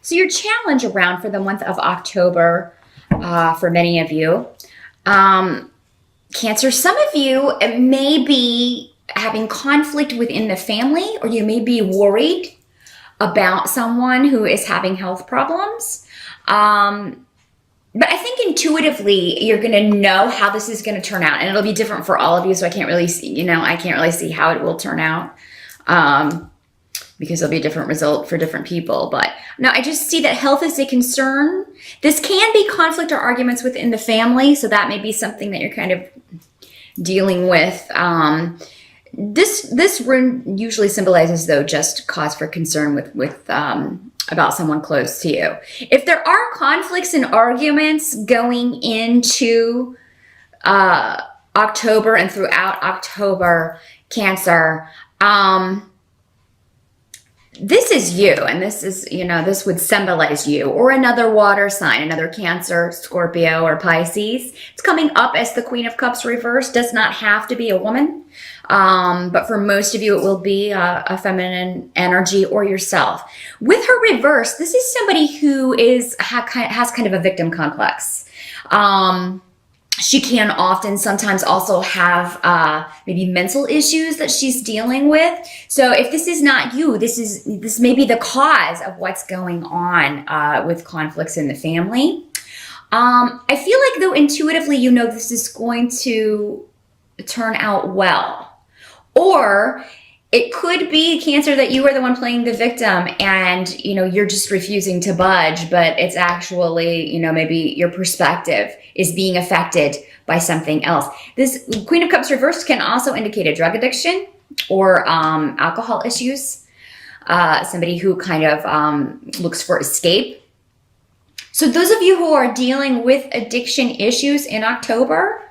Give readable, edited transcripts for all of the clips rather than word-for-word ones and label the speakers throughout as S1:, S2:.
S1: So your challenge around for the month of October, for many of you, Cancer, some of you may be having conflict within the family, or you may be worried about someone who is having health problems. But I think intuitively you're going to know how this is going to turn out, and it'll be different for all of you. So I can't really see, I can't really see how it will turn out, because there'll be a different result for different people. But no, I just see that health is a concern. This can be conflict or arguments within the family, so that may be something that you're kind of dealing with. This rune usually symbolizes, though, just cause for concern with about someone close to you. If there are conflicts and arguments going into October and throughout October, Cancer, this is you, and this is, this would symbolize you or another water sign, another Cancer, Scorpio, or Pisces. It's coming up as the Queen of Cups reversed. Does not have to be a woman, but for most of you, it will be a feminine energy or yourself. With her reverse, this is somebody who has kind of a victim complex. She can often sometimes also have maybe mental issues that she's dealing with. So if this is not you, this may be the cause of what's going on with conflicts in the family. I feel like, though, intuitively, this is going to turn out well. Or it could be, Cancer, that you are the one playing the victim and, you're just refusing to budge, but it's actually, maybe your perspective is being affected by something else. This Queen of Cups reversed can also indicate a drug addiction or alcohol issues. Somebody who kind of looks for escape. So those of you who are dealing with addiction issues in October,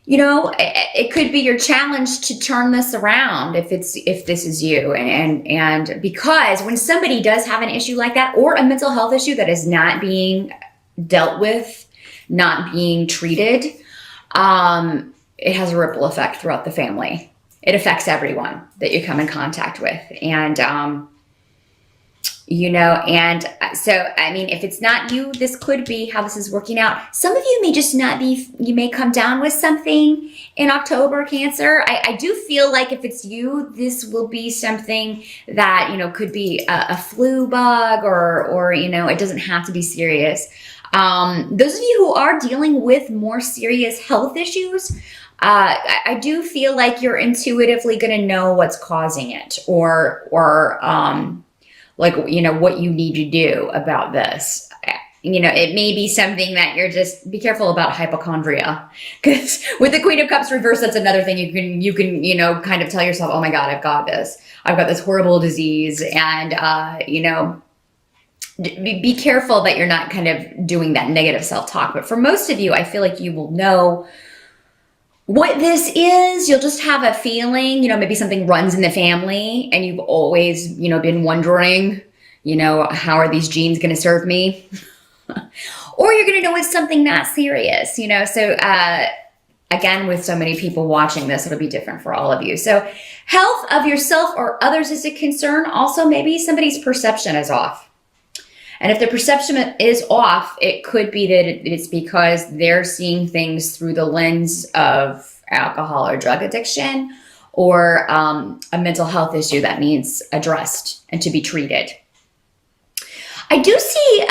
S1: it could be your challenge to turn this around if this is you. And because when somebody does have an issue like that, or a mental health issue that is not being dealt with, not being treated, it has a ripple effect throughout the family. It affects everyone that you come in contact with. And, and so, if it's not you, this could be how this is working out. Some of you may just not be, you may come down with something in October, Cancer. I do feel like if it's you, this will be something that, could be a flu bug or, it doesn't have to be serious. Those of you who are dealing with more serious health issues, I do feel like you're intuitively going to know what's causing it or what you need to do about this. It may be something that you're just, be careful about hypochondria, because with the Queen of Cups reverse, that's another thing you can kind of tell yourself, oh my God, I've got this horrible disease. And, be careful that you're not kind of doing that negative self-talk. But for most of you, I feel like you will know what this is. You'll just have a feeling, maybe something runs in the family and you've always, been wondering, how are these genes going to serve me? Or you're going to know it's something not serious, So, again, with so many people watching this, it'll be different for all of you. So health of yourself or others is a concern. Also, maybe somebody's perception is off. And if the perception is off, it could be that it's because they're seeing things through the lens of alcohol or drug addiction, or a mental health issue that needs addressed and to be treated. I do see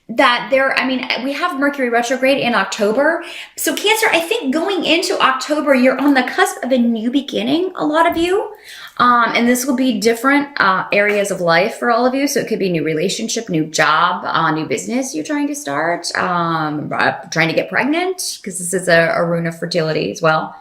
S1: that we have Mercury retrograde in October. So Cancer, I think going into October, you're on the cusp of a new beginning, a lot of you. And this will be different areas of life for all of you. So it could be new relationship, new job, new business you're trying to start, trying to get pregnant, because this is a rune of fertility as well.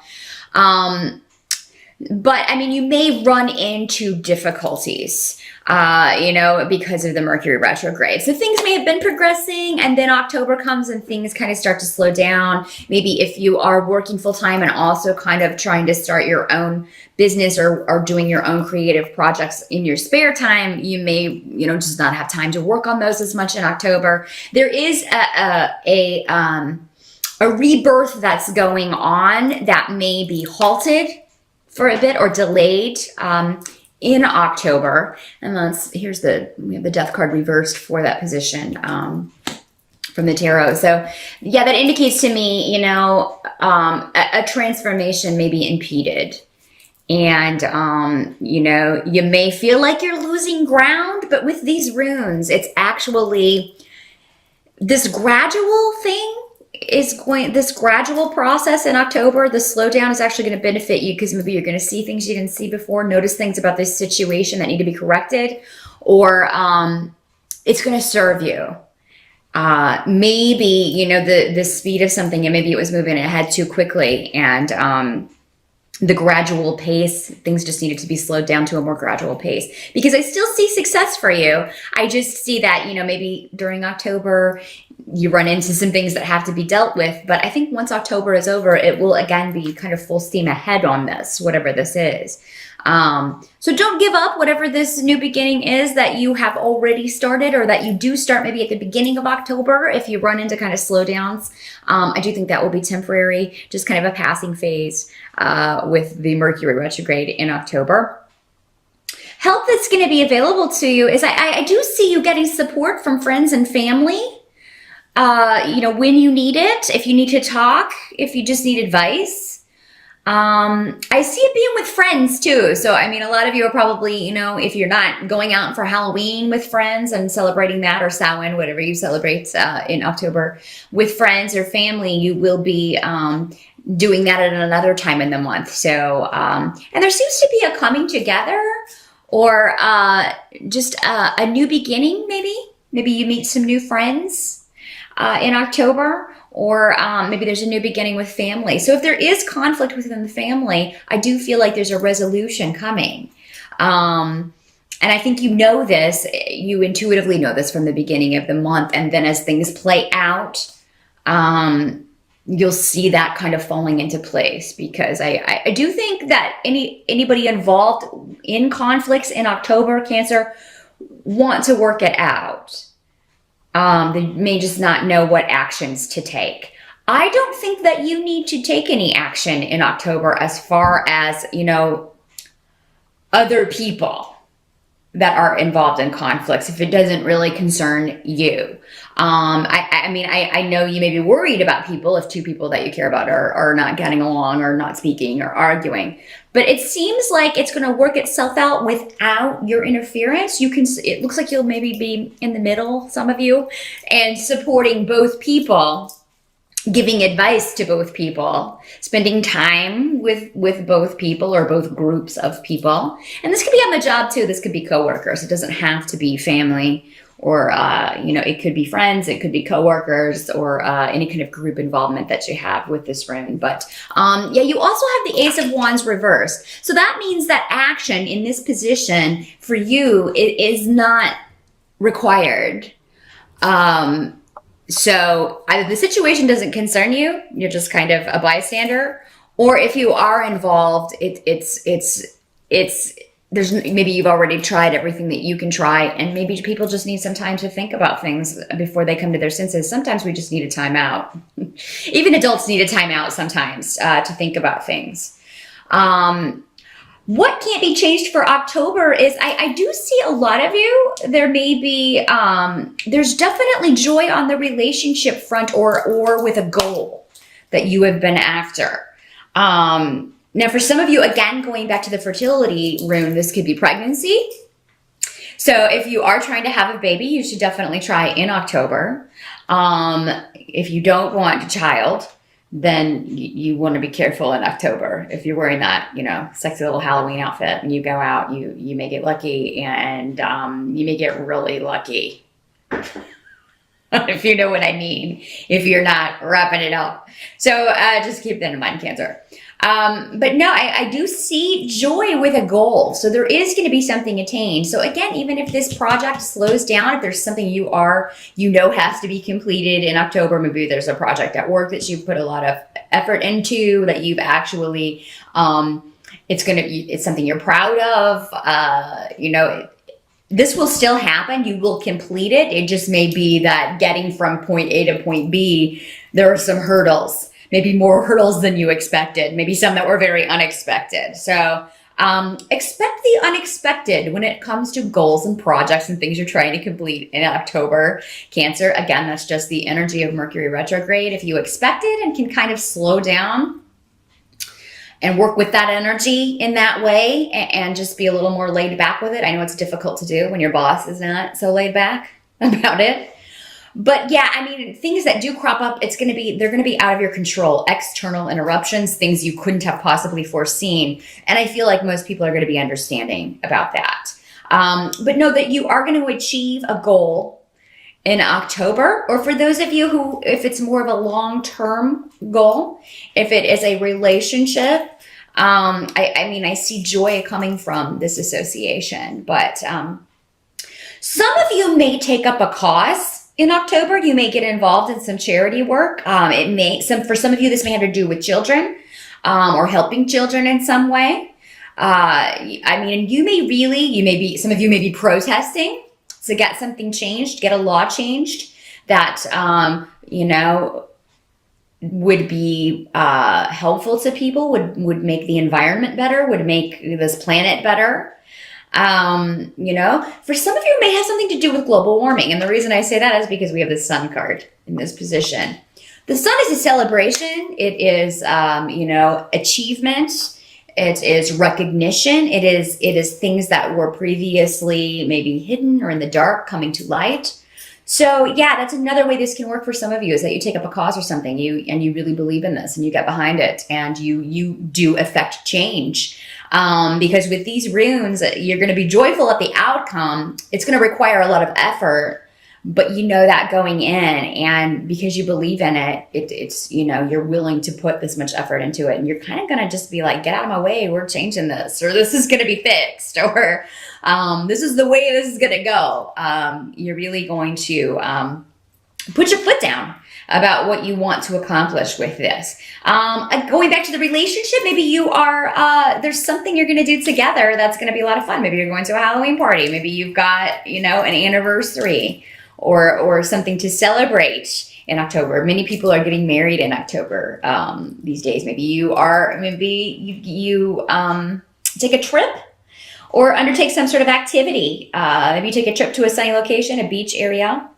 S1: But you may run into difficulties, because of the Mercury retrograde. So things may have been progressing, and then October comes and things kind of start to slow down. Maybe if you are working full time and also kind of trying to start your own business or doing your own creative projects in your spare time, you may, just not have time to work on those as much in October. There is a rebirth that's going on that may be halted for a bit or delayed in October. And here's we have the death card reversed for that position from the tarot. So yeah, that indicates to me, a transformation may be impeded. And, you may feel like you're losing ground, but with these runes, it's actually this gradual thing this gradual process in October. The slowdown is actually going to benefit you because maybe you're going to see things you didn't see before, notice things about this situation that need to be corrected, or it's going to serve you. Maybe, the speed of something, and maybe it was moving ahead too quickly, and the gradual pace, things just needed to be slowed down to a more gradual pace, because I still see success for you. I just see that, maybe during October, you run into some things that have to be dealt with. But I think once October is over, it will again be kind of full steam ahead on this, whatever this is. So don't give up, whatever this new beginning is that you have already started, or that you do start maybe at the beginning of October. If you run into kind of slowdowns, I do think that will be temporary, just kind of a passing phase with the Mercury retrograde in October. Help that's going to be available to you is I do see you getting support from friends and family. When you need it, if you need to talk, if you just need advice. I see it being with friends too. So, a lot of you are probably, if you're not going out for Halloween with friends and celebrating that, or Samhain, whatever you celebrate in October with friends or family, you will be doing that at another time in the month. So, and there seems to be a coming together, or just a new beginning, maybe. Maybe you meet some new friends in October, or maybe there's a new beginning with family. So if there is conflict within the family, I do feel like there's a resolution coming. And I think you intuitively know this from the beginning of the month. And then as things play out, you'll see that kind of falling into place, because I do think that anybody involved in conflicts in October, Cancer, want to work it out. They may just not know what actions to take. I don't think that you need to take any action in October as far as, other people that are involved in conflicts, if it doesn't really concern you. I know you may be worried about people if two people that you care about are not getting along, or not speaking, or arguing. But it seems like it's going to work itself out without your interference. It looks like you'll maybe be in the middle, some of you, and supporting both people, giving advice to both people, spending time with both people, or both groups of people. And this could be on the job too. This could be coworkers. It doesn't have to be family, or, it could be friends, it could be coworkers, or any kind of group involvement that you have with this rune. But you also have the Ace of Wands reversed. So that means that action in this position for you is not required. So either the situation doesn't concern you, you're just kind of a bystander, or if you are involved, there's maybe you've already tried everything that you can try, and maybe people just need some time to think about things before they come to their senses. Sometimes we just need a timeout. Even adults need a timeout sometimes to think about things. What can't be changed for October is I do see a lot of you. There may be, there's definitely joy on the relationship front, or with a goal that you have been after. Now, for some of you, again, going back to the fertility rune, this could be pregnancy. So if you are trying to have a baby, you should definitely try in October. If you don't want a child, then you want to be careful in October. If you're wearing that, sexy little Halloween outfit and you go out, you may get lucky, and you may get really lucky. If you know what I mean, if you're not wrapping it up. So just keep that in mind, Cancer. But no, I do see joy with a goal. So there is going to be something attained. So again, even if this project slows down, if there's something has to be completed in October, maybe there's a project at work that you've put a lot of effort into, that you've actually, it's something you're proud of, this will still happen. You will complete it. It just may be that getting from point A to point B, there are some hurdles. Maybe more hurdles than you expected, maybe some that were very unexpected. So Expect the unexpected when it comes to goals and projects and things you're trying to complete in October, Cancer. Again, that's just the energy of Mercury retrograde. If you expect it and can kind of slow down and work with that energy in that way and just be a little more laid back with it. I know it's difficult to do when your boss is not so laid back about it. But yeah, I mean, things that do crop up, they're going to be out of your control. External interruptions, things you couldn't have possibly foreseen. And I feel like most people are going to be understanding about that. But know that you are going to achieve a goal in October, or for those of you who, if it's more of a long-term goal, if it is a relationship, I mean, I see joy coming from this association, but some of you may take up a cause in October. You may get involved in some charity work. For some of you, this may have to do with children, or helping children in some way. I mean, some of you may be protesting to get something changed, get a law changed that, would be helpful to people, would make the environment better, would make this planet better. For some of you, it may have something to do with global warming. And the reason I say that is because we have the Sun card in this position. The Sun is a celebration. It is, achievement. It is recognition. It is things that were previously maybe hidden or in the dark coming to light. So yeah, that's another way this can work for some of you, is that you take up a cause or something, you really believe in this and you get behind it and you do affect change. Because with these runes, you're going to be joyful at the outcome. It's going to require a lot of effort, but you know that going in, and because you believe in it, it's you're willing to put this much effort into it, and you're kind of going to just be like, get out of my way, we're changing this, or this is going to be fixed, or this is the way this is going to go. You're really going to put your foot down about what you want to accomplish with this. Going back to the relationship, maybe you are, there's something you're going to do together that's going to be a lot of fun. Maybe you're going to a Halloween party. Maybe you've got, an anniversary or something to celebrate in October. Many people are getting married in October these days. Maybe you take a trip or undertake some sort of activity. Maybe you take a trip to a sunny location, a beach area.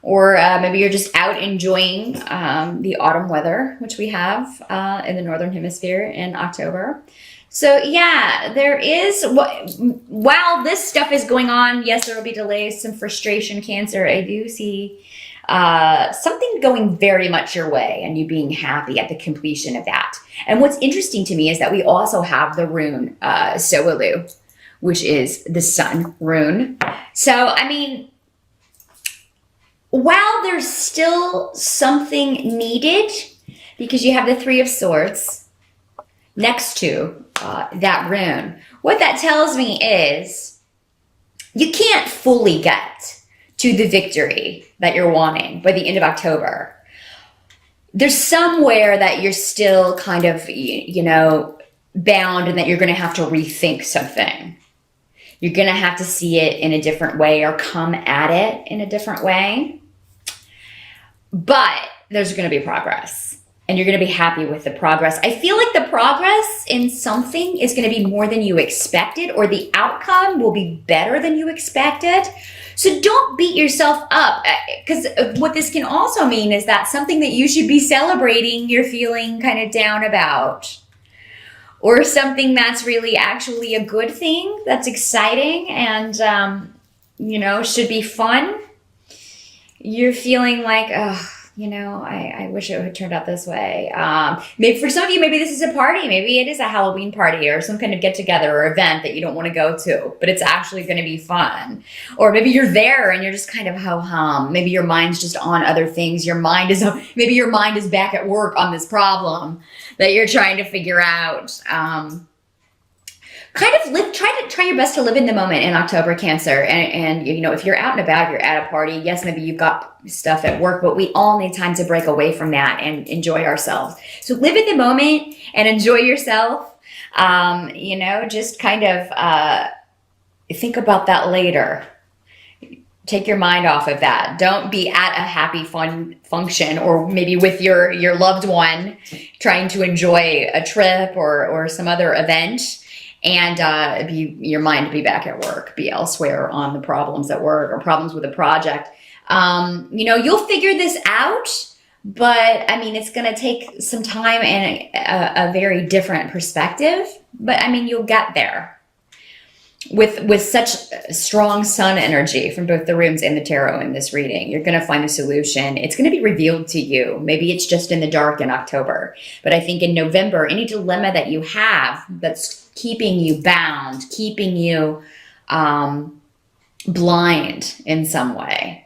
S1: Or maybe you're just out enjoying the autumn weather, which we have in the Northern Hemisphere in October. So yeah, there is, while this stuff is going on, yes, there will be delays, some frustration, Cancer. I do see something going very much your way and you being happy at the completion of that. And what's interesting to me is that we also have the rune So'ulu, which is the sun rune. So, I mean, while there's still something needed, because you have the Three of Swords next to that rune, what that tells me is you can't fully get to the victory that you're wanting by the end of October. There's somewhere that you're still kind of, bound, and that you're going to have to rethink something. You're going to have to see it in a different way or come at it in a different way. But there's going to be progress, and you're going to be happy with the progress. I feel like the progress in something is going to be more than you expected, or the outcome will be better than you expected. So don't beat yourself up, because what this can also mean is that something that you should be celebrating, you're feeling kind of down about, or something that's really actually a good thing, that's exciting and, should be fun. You're feeling like, I wish it had turned out this way. Maybe for some of you, maybe this is a party. Maybe it is a Halloween party or some kind of get together or event that you don't want to go to, but it's actually going to be fun. Or maybe you're there and you're just kind of ho-hum. Maybe your mind's just on other things. Maybe your mind is back at work on this problem that you're trying to figure out. Try your best to live in the moment in October, Cancer. And if you're out and about, you're at a party, yes, maybe you've got stuff at work, but we all need time to break away from that and enjoy ourselves. So live in the moment and enjoy yourself. Just kind of think about that later. Take your mind off of that. Don't be at a happy, fun function, or maybe with your loved one trying to enjoy a trip or some other event, and your mind to be back at work, be elsewhere on the problems at work or problems with a project. You'll figure this out, but I mean, it's going to take some time and a very different perspective. But I mean, you'll get there with such strong sun energy from both the runes and the tarot in this reading. You're going to find a solution. It's going to be revealed to you. Maybe it's just in the dark in October, but I think in November, any dilemma that you have that's keeping you bound, keeping you blind in some way,